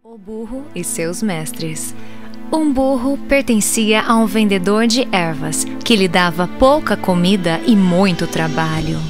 O burro e seus mestres. Um burro pertencia a um vendedor de ervas, que lhe dava pouca comida e muito trabalho.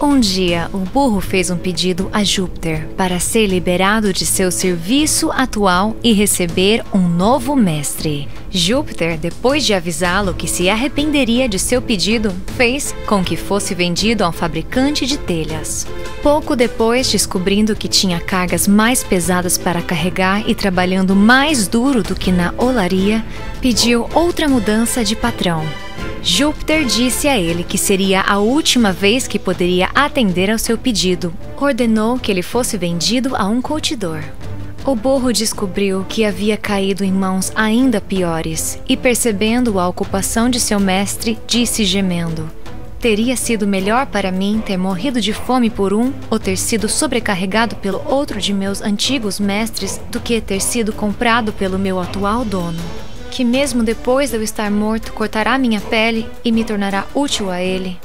Um dia, o burro fez um pedido a Júpiter para ser liberado de seu serviço atual e receber um novo mestre. Júpiter, depois de avisá-lo que se arrependeria de seu pedido, fez com que fosse vendido a um fabricante de telhas. Pouco depois, descobrindo que tinha cargas mais pesadas para carregar e trabalhando mais duro do que na olaria, pediu outra mudança de patrão. Júpiter disse a ele que seria a última vez que poderia atender ao seu pedido. Ordenou que ele fosse vendido a um curtidor. O burro descobriu que havia caído em mãos ainda piores e, percebendo a ocupação de seu mestre, disse gemendo: "Teria sido melhor para mim ter morrido de fome por um ou ter sido sobrecarregado pelo outro de meus antigos mestres do que ter sido comprado pelo meu atual dono, que mesmo depois de eu estar morto cortará minha pele e me tornará útil a ele."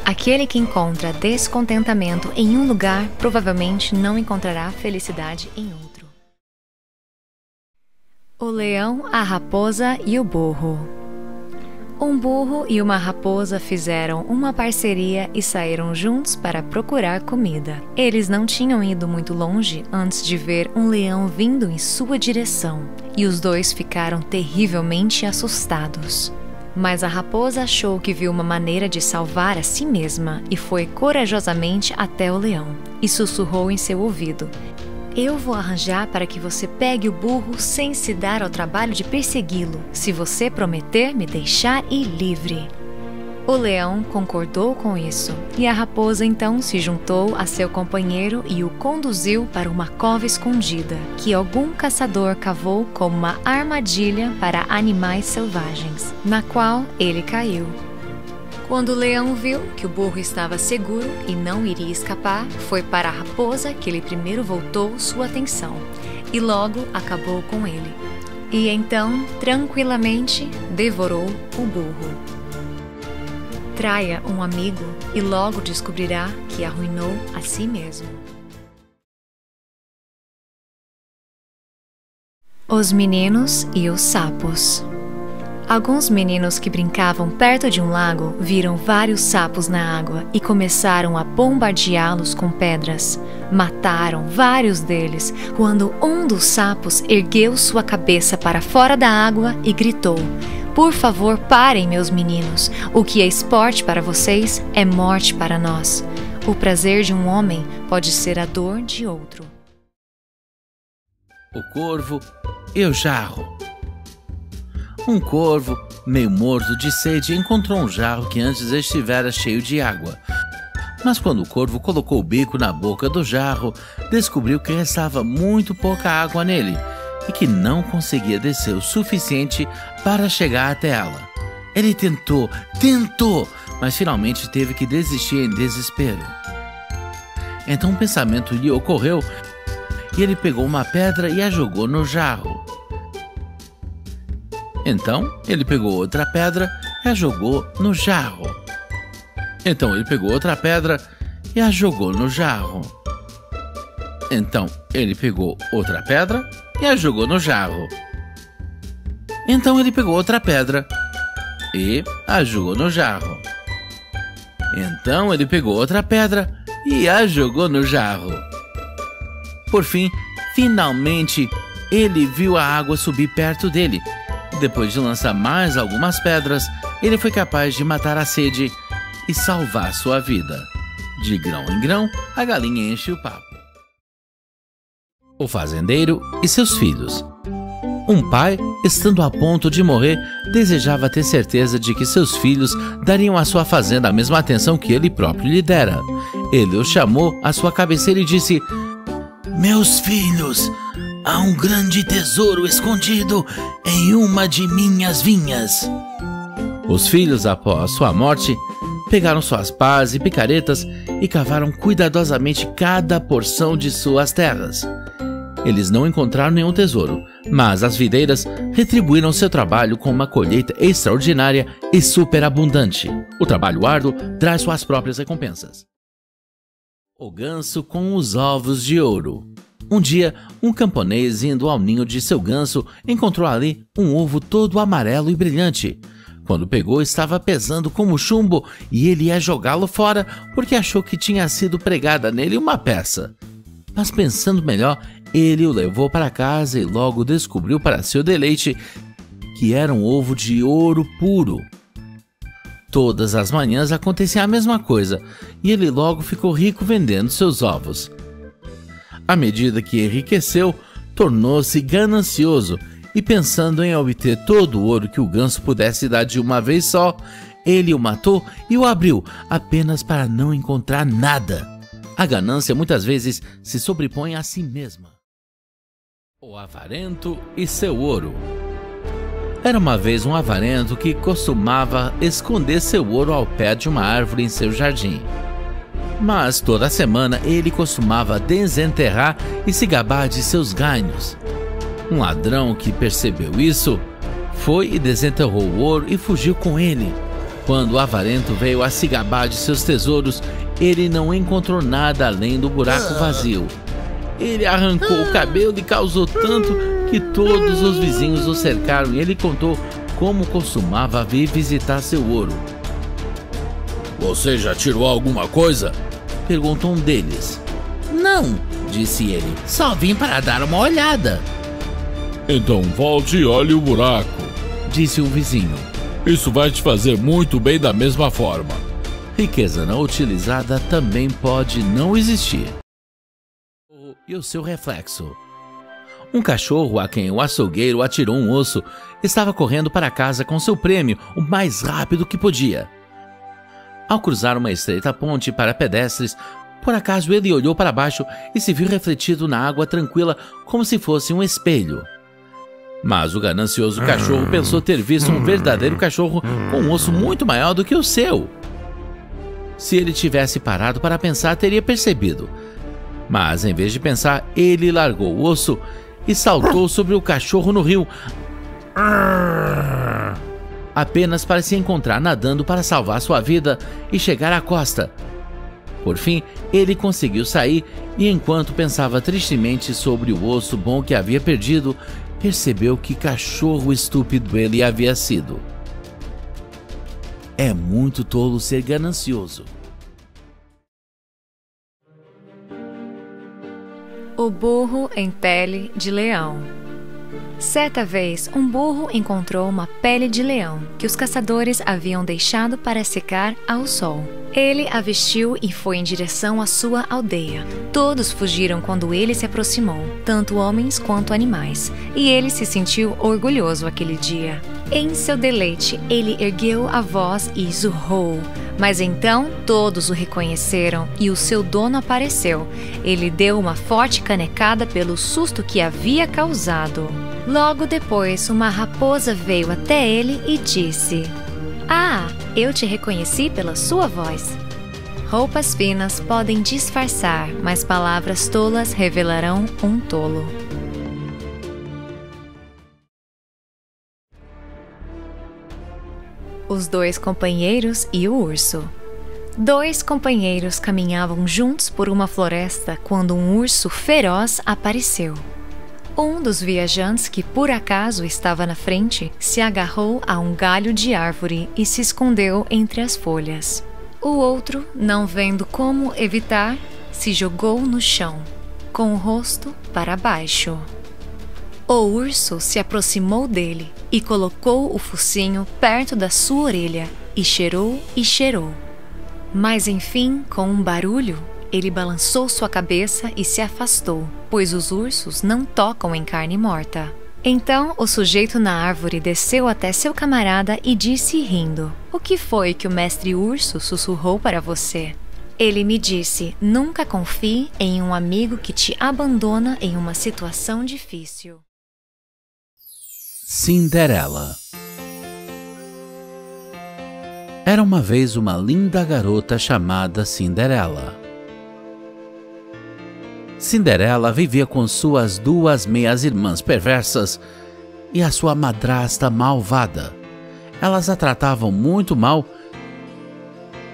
Aquele que encontra descontentamento em um lugar provavelmente não encontrará felicidade em outro. O leão, a raposa e o burro. Um burro e uma raposa fizeram uma parceria e saíram juntos para procurar comida. Eles não tinham ido muito longe antes de ver um leão vindo em sua direção, e os dois ficaram terrivelmente assustados. Mas a raposa achou que viu uma maneira de salvar a si mesma e foi corajosamente até o leão e sussurrou em seu ouvido: "Eu vou arranjar para que você pegue o burro sem se dar ao trabalho de persegui-lo, se você prometer me deixar ir livre." O leão concordou com isso, e a raposa então se juntou a seu companheiro e o conduziu para uma cova escondida, que algum caçador cavou como uma armadilha para animais selvagens, na qual ele caiu. Quando o leão viu que o burro estava seguro e não iria escapar, foi para a raposa que ele primeiro voltou sua atenção, e logo acabou com ele. E então, tranquilamente, devorou o burro. Traia um amigo e logo descobrirá que arruinou a si mesmo. Os meninos e os sapos. Alguns meninos que brincavam perto de um lago viram vários sapos na água e começaram a bombardeá-los com pedras. Mataram vários deles quando um dos sapos ergueu sua cabeça para fora da água e gritou: "Por favor, parem, meus meninos. O que é esporte para vocês é morte para nós. O prazer de um homem pode ser a dor de outro." O corvo e o jarro. Um corvo, meio morto de sede, encontrou um jarro que antes estivera cheio de água. Mas quando o corvo colocou o bico na boca do jarro, descobriu que restava muito pouca água nele e que não conseguia descer o suficiente para chegar até ela. Ele tentou, mas finalmente teve que desistir em desespero. Então um pensamento lhe ocorreu e ele pegou uma pedra e a jogou no jarro. Então ele pegou outra pedra e a jogou no jarro. Então ele pegou outra pedra e a jogou no jarro. Então ele pegou outra pedra e a jogou no jarro. Então ele pegou outra pedra e a jogou no jarro. Então ele pegou outra pedra e a jogou no jarro. Por fim, finalmente, ele viu a água subir perto dele. Depois de lançar mais algumas pedras, ele foi capaz de matar a sede e salvar sua vida. De grão em grão, a galinha enche o papo. O fazendeiro e seus filhos. Um pai, estando a ponto de morrer, desejava ter certeza de que seus filhos dariam à sua fazenda a mesma atenção que ele próprio lhe dera. Ele os chamou à sua cabeceira e disse: "Meus filhos, há um grande tesouro escondido em uma de minhas vinhas." Os filhos, após sua morte, pegaram suas pás e picaretas e cavaram cuidadosamente cada porção de suas terras. Eles não encontraram nenhum tesouro, mas as videiras retribuíram seu trabalho com uma colheita extraordinária e superabundante. O trabalho árduo traz suas próprias recompensas. O ganso com os ovos de ouro. Um dia, um camponês indo ao ninho de seu ganso encontrou ali um ovo todo amarelo e brilhante. Quando pegou, estava pesando como chumbo e ele ia jogá-lo fora porque achou que tinha sido pregada nele uma peça. Mas pensando melhor, ele o levou para casa e logo descobriu para seu deleite que era um ovo de ouro puro. Todas as manhãs acontecia a mesma coisa e ele logo ficou rico vendendo seus ovos. À medida que enriqueceu, tornou-se ganancioso e, pensando em obter todo o ouro que o ganso pudesse dar de uma vez só, ele o matou e o abriu apenas para não encontrar nada. A ganância muitas vezes se sobrepõe a si mesma. O avarento e seu ouro. Era uma vez um avarento que costumava esconder seu ouro ao pé de uma árvore em seu jardim. Mas toda semana ele costumava desenterrar e se gabar de seus ganhos. Um ladrão que percebeu isso foi e desenterrou o ouro e fugiu com ele. Quando o avarento veio a se gabar de seus tesouros, ele não encontrou nada além do buraco vazio. Ele arrancou o cabelo e causou tanto que todos os vizinhos o cercaram e ele contou como costumava vir visitar seu ouro. "Você já tirou alguma coisa?" perguntou um deles. "Não", disse ele, "só vim para dar uma olhada." "Então volte e olhe o buraco", disse um vizinho. "Isso vai te fazer muito bem da mesma forma." Riqueza não utilizada também pode não existir. E o seu reflexo. Um cachorro a quem o açougueiro atirou um osso estava correndo para casa com seu prêmio o mais rápido que podia. Ao cruzar uma estreita ponte para pedestres, por acaso ele olhou para baixo e se viu refletido na água tranquila como se fosse um espelho. Mas o ganancioso cachorro pensou ter visto um verdadeiro cachorro com um osso muito maior do que o seu. Se ele tivesse parado para pensar, teria percebido. Mas em vez de pensar, ele largou o osso e saltou sobre o cachorro no rio, apenas para se encontrar nadando para salvar sua vida e chegar à costa. Por fim, ele conseguiu sair e, enquanto pensava tristemente sobre o osso bom que havia perdido, percebeu que cachorro estúpido ele havia sido. É muito tolo ser ganancioso. O burro em pele de leão. Certa vez, um burro encontrou uma pele de leão que os caçadores haviam deixado para secar ao sol. Ele a vestiu e foi em direção à sua aldeia. Todos fugiram quando ele se aproximou, tanto homens quanto animais, e ele se sentiu orgulhoso aquele dia. Em seu deleite, ele ergueu a voz e zurrou. Mas então todos o reconheceram e o seu dono apareceu. Ele deu uma forte canecada pelo susto que havia causado. Logo depois, uma raposa veio até ele e disse: "Ah, eu te reconheci pela sua voz." Roupas finas podem disfarçar, mas palavras tolas revelarão um tolo. Os dois companheiros e o urso. Dois companheiros caminhavam juntos por uma floresta quando um urso feroz apareceu. Um dos viajantes, que por acaso estava na frente, se agarrou a um galho de árvore e se escondeu entre as folhas. O outro, não vendo como evitar, se jogou no chão, com o rosto para baixo. O urso se aproximou dele e colocou o focinho perto da sua orelha e cheirou e cheirou. Mas enfim, com um barulho, ele balançou sua cabeça e se afastou, pois os ursos não tocam em carne morta. Então o sujeito na árvore desceu até seu camarada e disse rindo: "O que foi que o mestre urso sussurrou para você?" Ele me disse: "Nunca confie em um amigo que te abandona em uma situação difícil." Cinderela. Era uma vez uma linda garota chamada Cinderela. Cinderela vivia com suas duas meias-irmãs perversas e a sua madrasta malvada. Elas a tratavam muito mal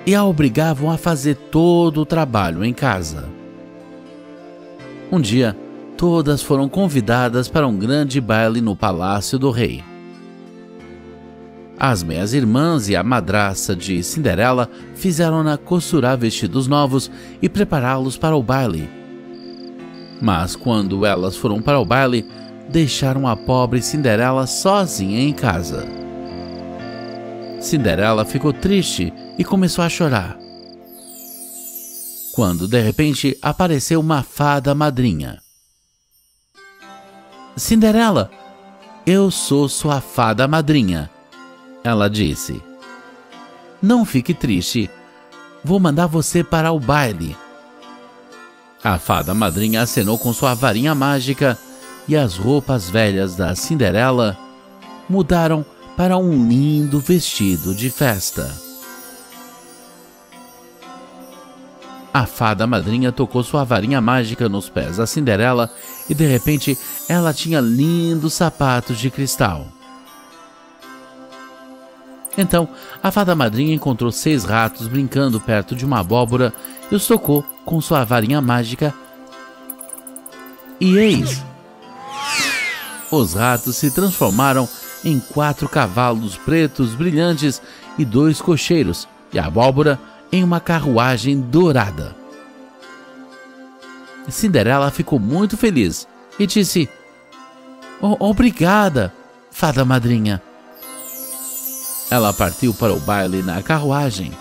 e a obrigavam a fazer todo o trabalho em casa. Um dia, todas foram convidadas para um grande baile no palácio do rei. As meias-irmãs e a madraça de Cinderela fizeram-na costurar vestidos novos e prepará-los para o baile. Mas quando elas foram para o baile, deixaram a pobre Cinderela sozinha em casa. Cinderela ficou triste e começou a chorar. Quando de repente apareceu uma fada madrinha. Cinderela, eu sou sua fada madrinha, ela disse. Não fique triste, vou mandar você para o baile. A fada madrinha acenou com sua varinha mágica e as roupas velhas da Cinderela mudaram para um lindo vestido de festa. A fada madrinha tocou sua varinha mágica nos pés da Cinderela e de repente ela tinha lindos sapatos de cristal. Então a fada madrinha encontrou 6 ratos brincando perto de uma abóbora e os tocou com sua varinha mágica. E eis! Os ratos se transformaram em 4 cavalos pretos brilhantes e 2 cocheiros, e a abóbora em uma carruagem dourada. Cinderela ficou muito feliz e disse: Obrigada, fada madrinha. Ela partiu para o baile na carruagem.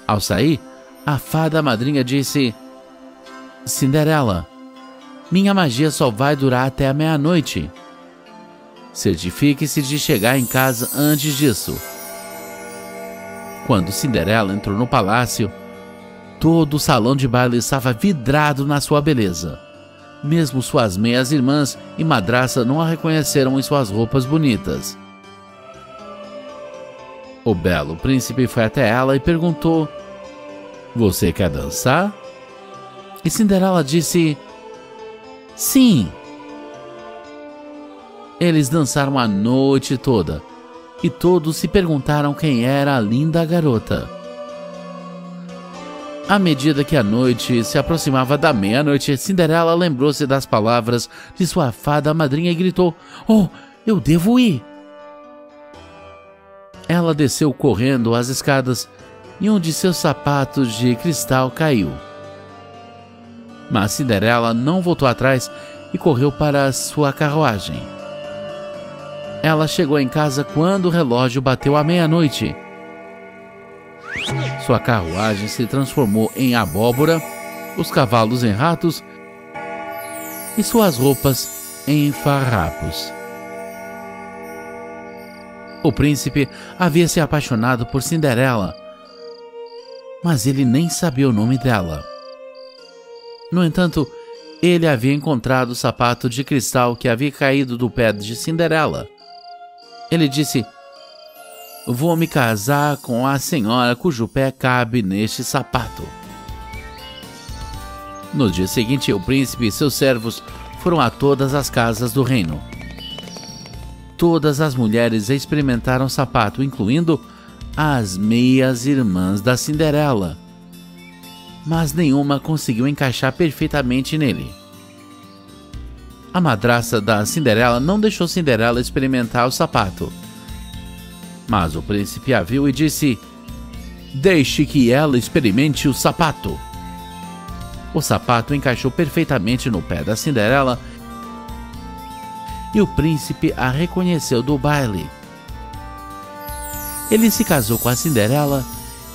Ao sair, a fada madrinha disse: Cinderela, minha magia só vai durar até a meia-noite. Certifique-se de chegar em casa antes disso. Quando Cinderela entrou no palácio, todo o salão de baile estava vidrado na sua beleza. Mesmo suas meias-irmãs e madraça não a reconheceram em suas roupas bonitas. O belo príncipe foi até ela e perguntou: Você quer dançar? E Cinderela disse: Sim. Eles dançaram a noite toda e todos se perguntaram quem era a linda garota. À medida que a noite se aproximava da meia-noite, Cinderela lembrou-se das palavras de sua fada madrinha e gritou: eu devo ir! Ela desceu correndo as escadas e um de seus sapatos de cristal caiu. Mas Cinderela não voltou atrás e correu para sua carruagem. Ela chegou em casa quando o relógio bateu a meia-noite. Sua carruagem se transformou em abóbora, os cavalos em ratos e suas roupas em farrapos. O príncipe havia se apaixonado por Cinderela, mas ele nem sabia o nome dela. No entanto, ele havia encontrado o sapato de cristal que havia caído do pé de Cinderela. Ele disse: Vou me casar com a senhora cujo pé cabe neste sapato. No dia seguinte, o príncipe e seus servos foram a todas as casas do reino. Todas as mulheres experimentaram o sapato, incluindo as meias-irmãs da Cinderela, mas nenhuma conseguiu encaixar perfeitamente nele. A madraça da Cinderela não deixou Cinderela experimentar o sapato, mas o príncipe a viu e disse: Deixe que ela experimente o sapato. O sapato encaixou perfeitamente no pé da Cinderela e o príncipe a reconheceu do baile. Ele se casou com a Cinderela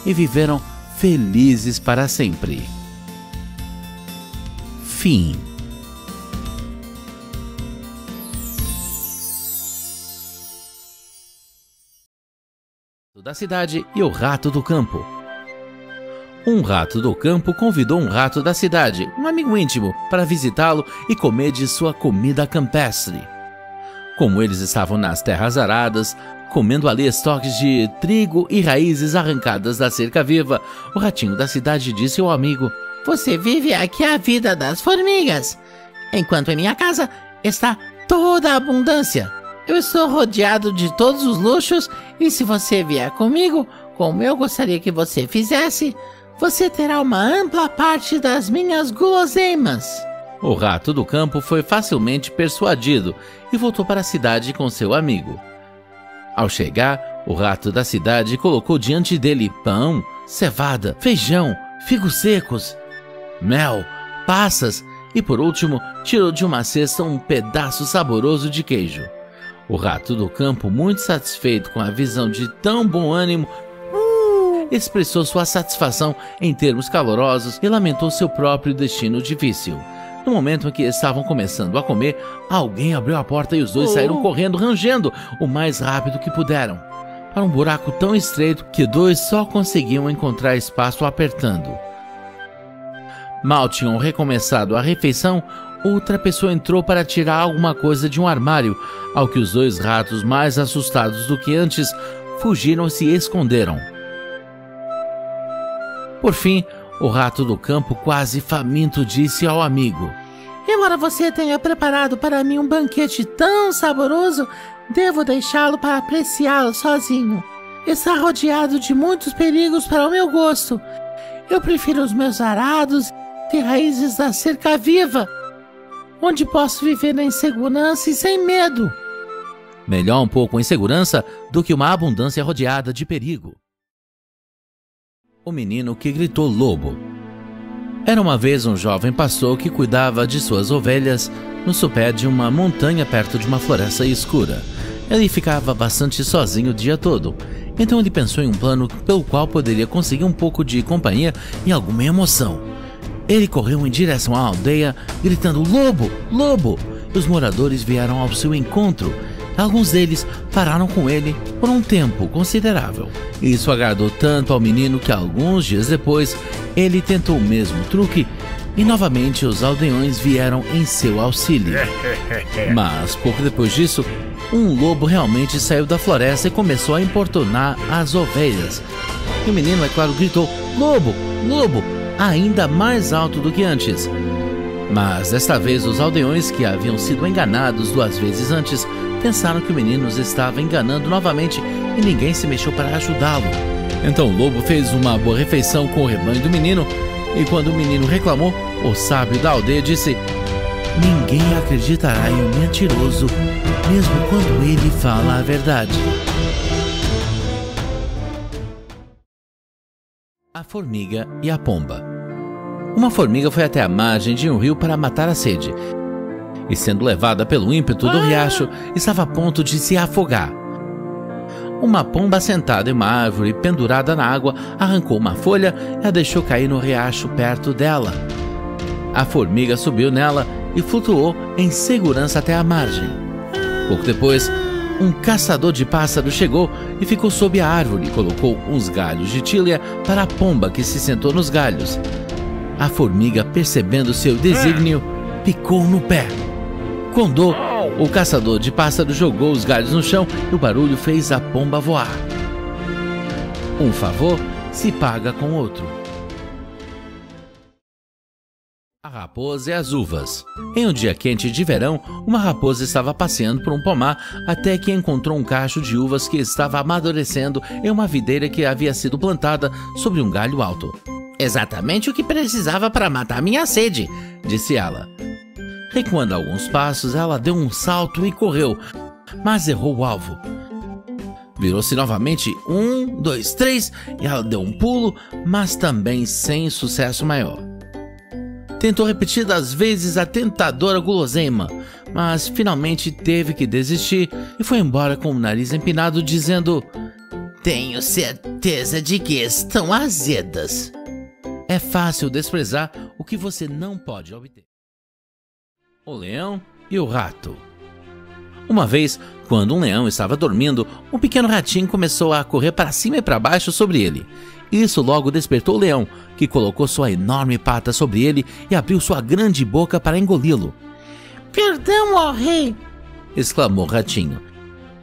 e viveram felizes para sempre. Fim. Da cidade e o rato do campo. Um rato do campo convidou um rato da cidade, um amigo íntimo, para visitá-lo e comer de sua comida campestre. Como eles estavam nas terras aradas, comendo ali estoques de trigo e raízes arrancadas da cerca viva, o ratinho da cidade disse ao amigo: Você vive aqui a vida das formigas, enquanto em minha casa está toda a abundância. Eu estou rodeado de todos os luxos e se você vier comigo, como eu gostaria que você fizesse, você terá uma ampla parte das minhas guloseimas. O rato do campo foi facilmente persuadido e voltou para a cidade com seu amigo. Ao chegar, o rato da cidade colocou diante dele pão, cevada, feijão, figos secos, mel, passas e, por último, tirou de uma cesta um pedaço saboroso de queijo. O rato do campo, muito satisfeito com a visão de tão bom ânimo, expressou sua satisfação em termos calorosos e lamentou seu próprio destino difícil. No momento em que estavam começando a comer, alguém abriu a porta e os dois saíram correndo, rangendo o mais rápido que puderam, para um buraco tão estreito que dois só conseguiam encontrar espaço apertando. Mal tinham recomeçado a refeição, outra pessoa entrou para tirar alguma coisa de um armário, ao que os dois ratos, mais assustados do que antes, fugiram e se esconderam. Por fim, o rato do campo, quase faminto, disse ao amigo: "Embora você tenha preparado para mim um banquete tão saboroso, devo deixá-lo para apreciá-lo sozinho. Está rodeado de muitos perigos para o meu gosto. Eu prefiro os meus arados e raízes da cerca viva, onde posso viver em segurança e sem medo." Melhor um pouco em segurança do que uma abundância rodeada de perigo. O menino que gritou lobo. Era uma vez um jovem pastor que cuidava de suas ovelhas no sopé de uma montanha perto de uma floresta escura. Ele ficava bastante sozinho o dia todo, então ele pensou em um plano pelo qual poderia conseguir um pouco de companhia e alguma emoção. Ele correu em direção à aldeia, gritando "Lobo! Lobo!", e os moradores vieram ao seu encontro. Alguns deles pararam com ele por um tempo considerável. Isso agradou tanto ao menino que alguns dias depois ele tentou o mesmo truque e novamente os aldeões vieram em seu auxílio. Mas pouco depois disso, um lobo realmente saiu da floresta e começou a importunar as ovelhas. E o menino, é claro, gritou "Lobo! Lobo!", ainda mais alto do que antes. Mas desta vez os aldeões, que haviam sido enganados 2 vezes antes, pensaram que o menino os estava enganando novamente e ninguém se mexeu para ajudá-lo. Então o lobo fez uma boa refeição com o rebanho do menino e quando o menino reclamou, o sábio da aldeia disse: "Ninguém acreditará em um mentiroso, mesmo quando ele fala a verdade." A formiga e a pomba. Uma formiga foi até a margem de um rio para matar a sede, e sendo levada pelo ímpeto do riacho, estava a ponto de se afogar. Uma pomba sentada em uma árvore pendurada na água arrancou uma folha e a deixou cair no riacho perto dela. A formiga subiu nela e flutuou em segurança até a margem. Pouco depois, um caçador de pássaros chegou e ficou sob a árvore e colocou uns galhos de tilha para a pomba, que se sentou nos galhos. A formiga, percebendo seu desígnio, picou no pé. Com dor, o caçador de pássaros jogou os galhos no chão e o barulho fez a pomba voar. Um favor se paga com outro. A raposa e as uvas. Em um dia quente de verão, uma raposa estava passeando por um pomar até que encontrou um cacho de uvas que estava amadurecendo em uma videira que havia sido plantada sobre um galho alto. "Exatamente o que precisava para matar minha sede", disse ela. Recuando alguns passos, ela deu um salto e correu, mas errou o alvo. Virou-se novamente, 1, 2, 3, e ela deu um pulo, mas também sem sucesso maior. Tentou repetidas vezes a tentadora guloseima, mas finalmente teve que desistir e foi embora com o nariz empinado, dizendo: "Tenho certeza de que estão azedas." É fácil desprezar o que você não pode obter. O leão e o rato. Uma vez, quando um leão estava dormindo, um pequeno ratinho começou a correr para cima e para baixo sobre ele. Isso logo despertou o leão, que colocou sua enorme pata sobre ele e abriu sua grande boca para engoli-lo. "Perdão, ó rei!" exclamou o ratinho.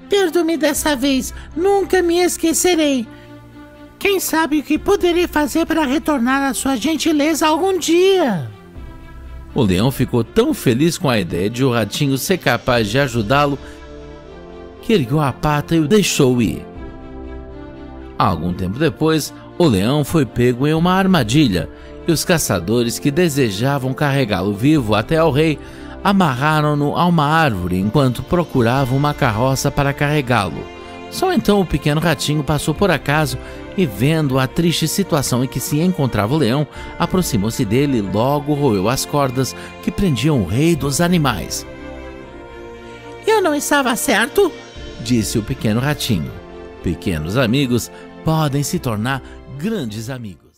"Perdoe-me dessa vez, nunca me esquecerei. Quem sabe o que poderei fazer para retornar a sua gentileza algum dia?" O leão ficou tão feliz com a ideia de o ratinho ser capaz de ajudá-lo que ergueu a pata e o deixou ir. Algum tempo depois, o leão foi pego em uma armadilha E os caçadores que desejavam carregá-lo vivo até ao rei amarraram-no a uma árvore enquanto procuravam uma carroça para carregá-lo. Só então o pequeno ratinho passou por acaso e, vendo a triste situação em que se encontrava o leão, aproximou-se dele e logo roeu as cordas que prendiam o rei dos animais. Eu não estava certo? Disse o pequeno ratinho. Pequenos amigos podem se tornar grandes amigos.